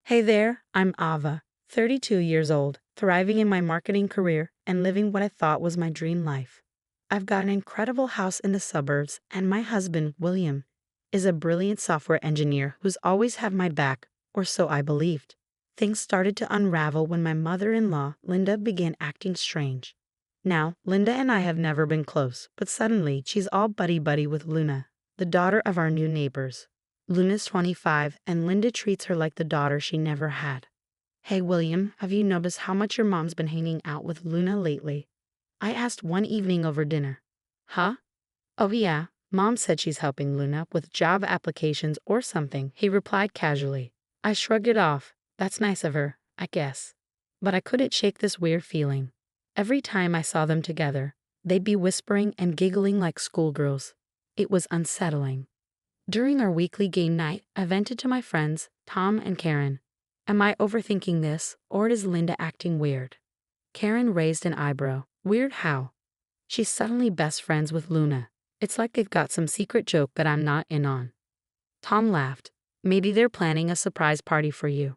Hey there, I'm Ava, 32 years old, thriving in my marketing career and living what I thought was my dream life. I've got an incredible house in the suburbs, and my husband, William, is a brilliant software engineer who's always had my back, or so I believed. Things started to unravel when my mother-in-law, Linda, began acting strange. Now, Linda and I have never been close, but suddenly she's all buddy-buddy with Luna, the daughter of our new neighbors. Luna's 25, and Linda treats her like the daughter she never had. Hey William, have you noticed how much your mom's been hanging out with Luna lately? I asked one evening over dinner. Huh? Oh yeah, Mom said she's helping Luna with job applications or something, he replied casually. I shrugged it off. That's nice of her, I guess. But I couldn't shake this weird feeling. Every time I saw them together, they'd be whispering and giggling like schoolgirls. It was unsettling. During our weekly game night, I vented to my friends, Tom and Karen. Am I overthinking this, or is Linda acting weird? Karen raised an eyebrow. Weird how? She's suddenly best friends with Luna. It's like they've got some secret joke that I'm not in on. Tom laughed. Maybe they're planning a surprise party for you.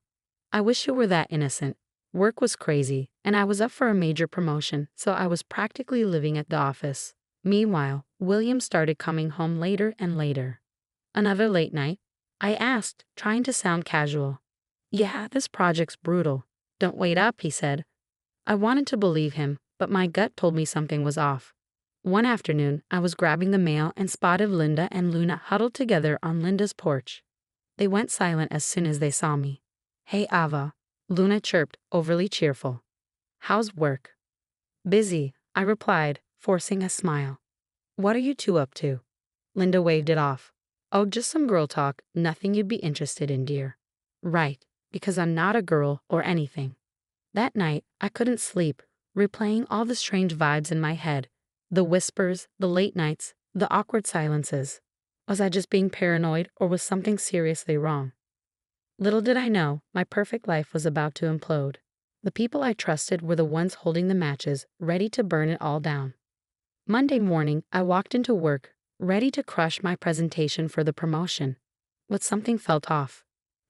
I wish it were that innocent. Work was crazy, and I was up for a major promotion, so I was practically living at the office. Meanwhile, William started coming home later and later. Another late night? I asked, trying to sound casual. Yeah, this project's brutal. Don't wait up, he said. I wanted to believe him, but my gut told me something was off. One afternoon, I was grabbing the mail and spotted Linda and Luna huddled together on Linda's porch. They went silent as soon as they saw me. Hey Ava, Luna chirped, overly cheerful. How's work? Busy, I replied, forcing a smile. What are you two up to? Linda waved it off. Oh, just some girl talk, nothing you'd be interested in, dear. Right, because I'm not a girl or anything. That night, I couldn't sleep, replaying all the strange vibes in my head. The whispers, the late nights, the awkward silences. Was I just being paranoid, or was something seriously wrong? Little did I know, my perfect life was about to implode. The people I trusted were the ones holding the matches, ready to burn it all down. Monday morning, I walked into work, ready to crush my presentation for the promotion. But something felt off.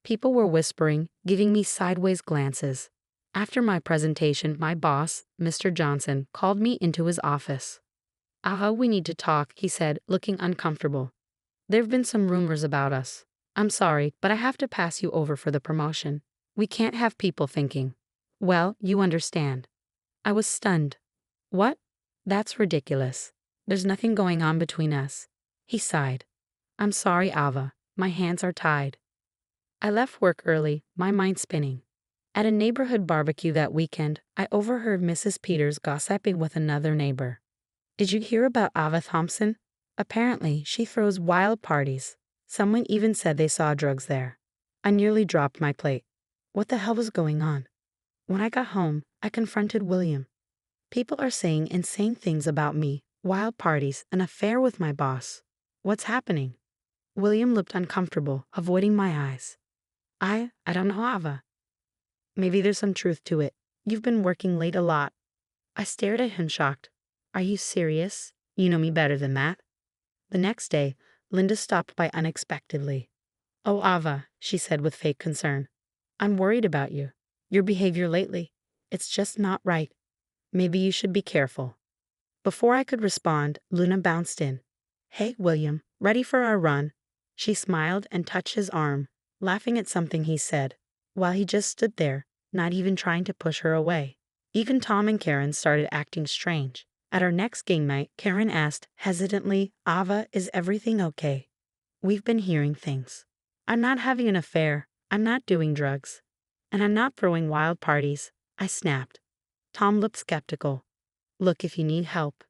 People were whispering, giving me sideways glances. After my presentation, my boss, Mr. Johnson, called me into his office. Aha, we need to talk, he said, looking uncomfortable. There've been some rumors about us. I'm sorry, but I have to pass you over for the promotion. We can't have people thinking. Well, you understand. I was stunned. What? That's ridiculous. There's nothing going on between us. He sighed. I'm sorry, Ava. My hands are tied. I left work early, my mind spinning. At a neighborhood barbecue that weekend, I overheard Mrs. Peters gossiping with another neighbor. Did you hear about Ava Thompson? Apparently, she throws wild parties. Someone even said they saw drugs there. I nearly dropped my plate. What the hell was going on? When I got home, I confronted William. People are saying insane things about me, wild parties, an affair with my boss. What's happening? William looked uncomfortable, avoiding my eyes. I don't know, Ava. Maybe there's some truth to it. You've been working late a lot. I stared at him shocked. Are you serious? You know me better than that. The next day, Linda stopped by unexpectedly. Oh, Ava, she said with fake concern. I'm worried about you. Your behavior lately. It's just not right. Maybe you should be careful. Before I could respond, Luna bounced in. Hey, William, ready for our run? She smiled and touched his arm, laughing at something he said, while he just stood there, not even trying to push her away. Even Tom and Karen started acting strange. At our next game night, Karen asked, hesitantly, Ava, is everything okay? We've been hearing things. I'm not having an affair, I'm not doing drugs, and I'm not throwing wild parties, I snapped. Tom looked skeptical. Look if you need help.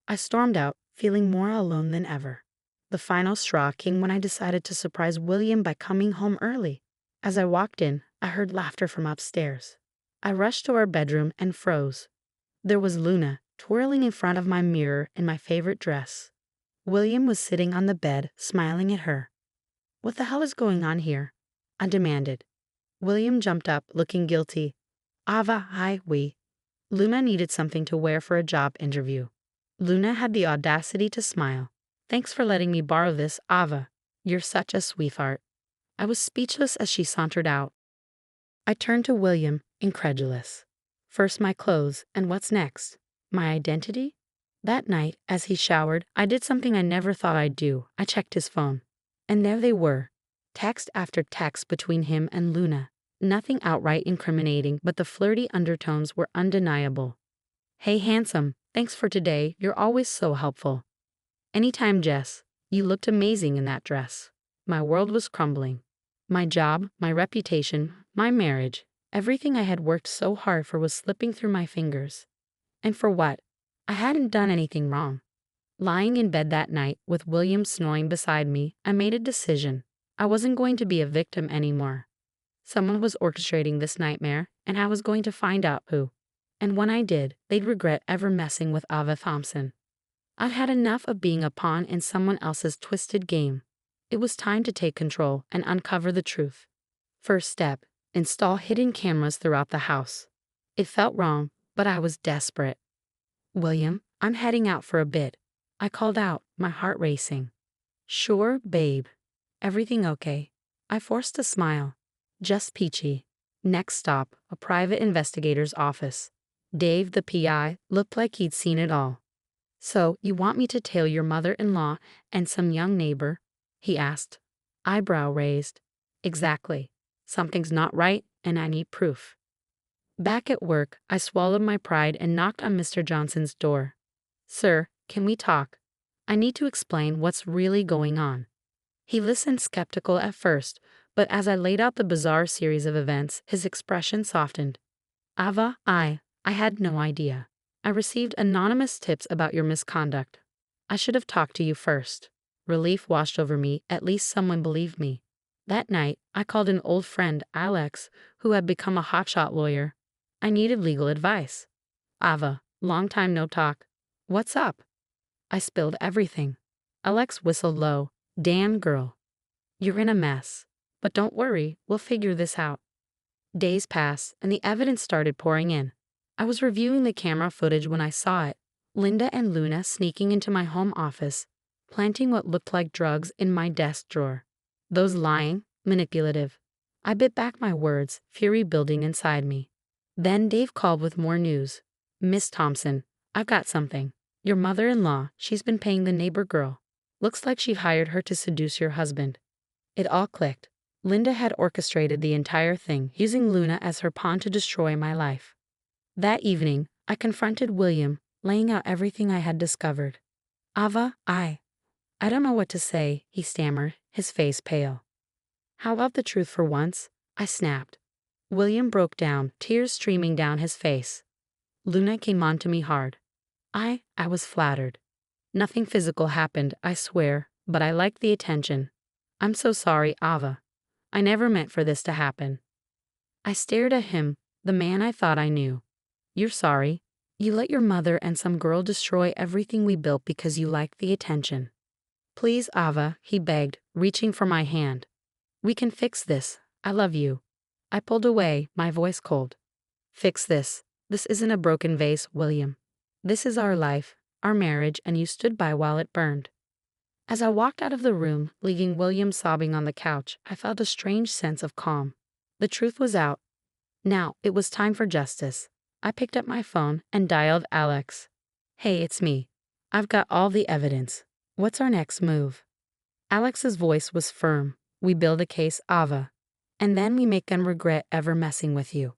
I stormed out, feeling more alone than ever. The final straw came when I decided to surprise William by coming home early. As I walked in, I heard laughter from upstairs. I rushed to our bedroom and froze. There was Luna, twirling in front of my mirror in my favorite dress. William was sitting on the bed, smiling at her. What the hell is going on here? I demanded. William jumped up, looking guilty. Ava, we. Luna needed something to wear for a job interview. Luna had the audacity to smile. Thanks for letting me borrow this, Ava. You're such a sweetheart. I was speechless as she sauntered out. I turned to William, incredulous. First my clothes, and what's next? My identity? That night, as he showered, I did something I never thought I'd do. I checked his phone. And there they were. Text after text between him and Luna. Nothing outright incriminating, but the flirty undertones were undeniable. Hey handsome, thanks for today, you're always so helpful. Anytime, Jess. You looked amazing in that dress. My world was crumbling. My job, my reputation, my marriage, everything I had worked so hard for was slipping through my fingers. And for what? I hadn't done anything wrong. Lying in bed that night, with William snoring beside me, I made a decision. I wasn't going to be a victim anymore. Someone was orchestrating this nightmare, and I was going to find out who. And when I did, they'd regret ever messing with Ava Thompson. I'd had enough of being a pawn in someone else's twisted game. It was time to take control and uncover the truth. First step, install hidden cameras throughout the house. It felt wrong, but I was desperate. William, I'm heading out for a bit. I called out, my heart racing. Sure, babe. Everything okay? I forced a smile. Just peachy. Next stop, a private investigator's office. Dave, the PI, looked like he'd seen it all. So, you want me to tail your mother-in-law and some young neighbor? He asked. Eyebrow raised. Exactly. Something's not right, and I need proof. Back at work, I swallowed my pride and knocked on Mr. Johnson's door. Sir, can we talk? I need to explain what's really going on. He listened skeptical at first, but as I laid out the bizarre series of events, his expression softened. Ava, I had no idea. I received anonymous tips about your misconduct. I should have talked to you first. Relief washed over me, at least someone believed me. That night, I called an old friend, Alex, who had become a hotshot lawyer. I needed legal advice. Ava, long time no talk. What's up? I spilled everything. Alex whistled low. Damn girl. You're in a mess. But don't worry, we'll figure this out. Days passed, and the evidence started pouring in. I was reviewing the camera footage when I saw it. Linda and Luna sneaking into my home office, planting what looked like drugs in my desk drawer. Those lying, manipulative. I bit back my words, fury building inside me. Then Dave called with more news. Miss Thompson, I've got something. Your mother-in-law, she's been paying the neighbor girl. Looks like she hired her to seduce your husband. It all clicked. Linda had orchestrated the entire thing, using Luna as her pawn to destroy my life. That evening, I confronted William, laying out everything I had discovered. Ava, I don't know what to say, he stammered, his face pale. How about the truth for once? I snapped. William broke down, tears streaming down his face. Luna came on to me hard. I was flattered. Nothing physical happened, I swear, but I liked the attention. I'm so sorry, Ava. I never meant for this to happen. I stared at him, the man I thought I knew. You're sorry. You let your mother and some girl destroy everything we built because you liked the attention. Please, Ava, he begged, reaching for my hand. We can fix this. I love you. I pulled away, my voice cold. Fix this. This isn't a broken vase, William. This is our life, our marriage, and you stood by while it burned. As I walked out of the room, leaving William sobbing on the couch, I felt a strange sense of calm. The truth was out. Now, it was time for justice. I picked up my phone and dialed Alex. Hey, it's me. I've got all the evidence. What's our next move? Alex's voice was firm. We build a case, Ava. And then we make them regret ever messing with you.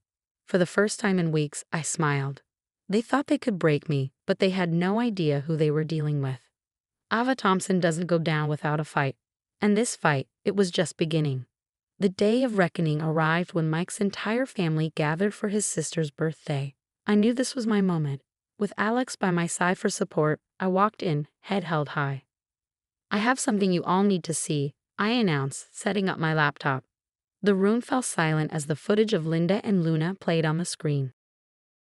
For the first time in weeks, I smiled. They thought they could break me, but they had no idea who they were dealing with. Ava Thompson doesn't go down without a fight. And this fight, it was just beginning. The day of reckoning arrived when Mike's entire family gathered for his sister's birthday. I knew this was my moment. With Alex by my side for support, I walked in, head held high. I have something you all need to see, I announced, setting up my laptop. The room fell silent as the footage of Linda and Luna played on the screen.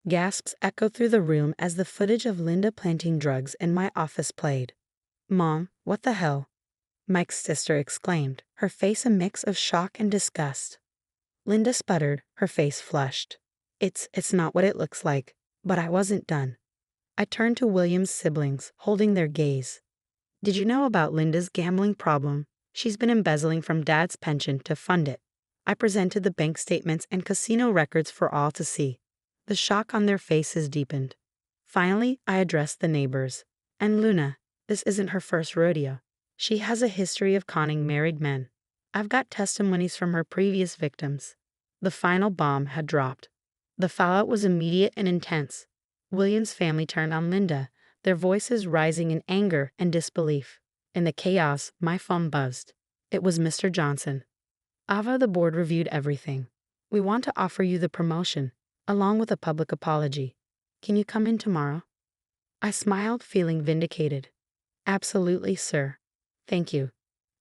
Gasps echoed through the room as the footage of Linda planting drugs in my office played. Mom, what the hell? Mike's sister exclaimed, her face a mix of shock and disgust. Linda sputtered, her face flushed. It's not what it looks like, but I wasn't done. I turned to William's siblings, holding their gaze. Did you know about Linda's gambling problem? She's been embezzling from Dad's pension to fund it. I presented the bank statements and casino records for all to see. The shock on their faces deepened. Finally, I addressed the neighbors. And Luna, this isn't her first rodeo. She has a history of conning married men. I've got testimonies from her previous victims. The final bomb had dropped. The fallout was immediate and intense. William's family turned on Linda, their voices rising in anger and disbelief. In the chaos, my phone buzzed. It was Mr. Johnson. Ava, the board reviewed everything. We want to offer you the promotion, along with a public apology. Can you come in tomorrow? I smiled, feeling vindicated. Absolutely, sir. Thank you.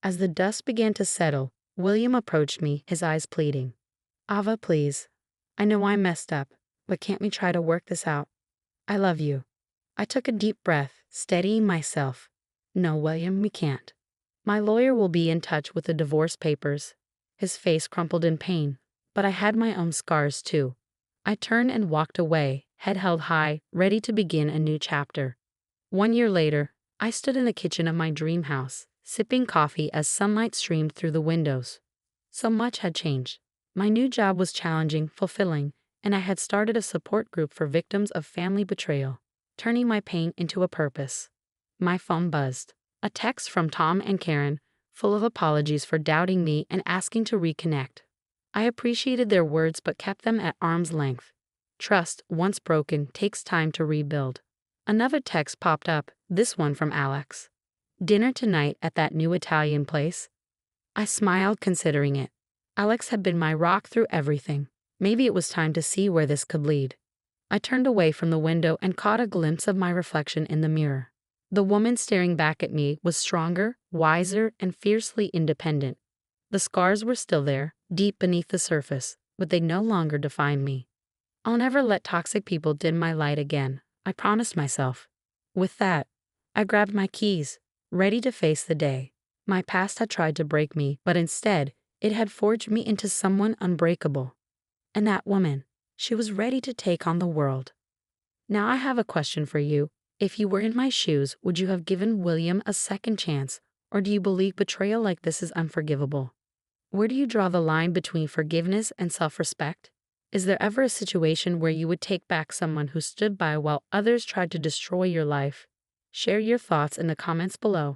As the dust began to settle, William approached me, his eyes pleading. Ava, please. I know I messed up, but can't we try to work this out? I love you. I took a deep breath, steadying myself. No, William, we can't. My lawyer will be in touch with the divorce papers. His face crumpled in pain, but I had my own scars too. I turned and walked away, head held high, ready to begin a new chapter. 1 year later, I stood in the kitchen of my dream house, sipping coffee as sunlight streamed through the windows. So much had changed. My new job was challenging, fulfilling, and I had started a support group for victims of family betrayal, turning my pain into a purpose. My phone buzzed. A text from Tom and Karen, full of apologies for doubting me and asking to reconnect. I appreciated their words but kept them at arm's length. Trust, once broken, takes time to rebuild. Another text popped up, this one from Alex. Dinner tonight at that new Italian place? I smiled, considering it. Alex had been my rock through everything. Maybe it was time to see where this could lead. I turned away from the window and caught a glimpse of my reflection in the mirror. The woman staring back at me was stronger, wiser, and fiercely independent. The scars were still there, deep beneath the surface, but they no longer defined me. I'll never let toxic people dim my light again, I promised myself. With that, I grabbed my keys, ready to face the day. My past had tried to break me, but instead, it had forged me into someone unbreakable. And that woman, she was ready to take on the world. Now I have a question for you. If you were in my shoes, would you have given William a second chance, or do you believe betrayal like this is unforgivable? Where do you draw the line between forgiveness and self-respect? Is there ever a situation where you would take back someone who stood by while others tried to destroy your life? Share your thoughts in the comments below.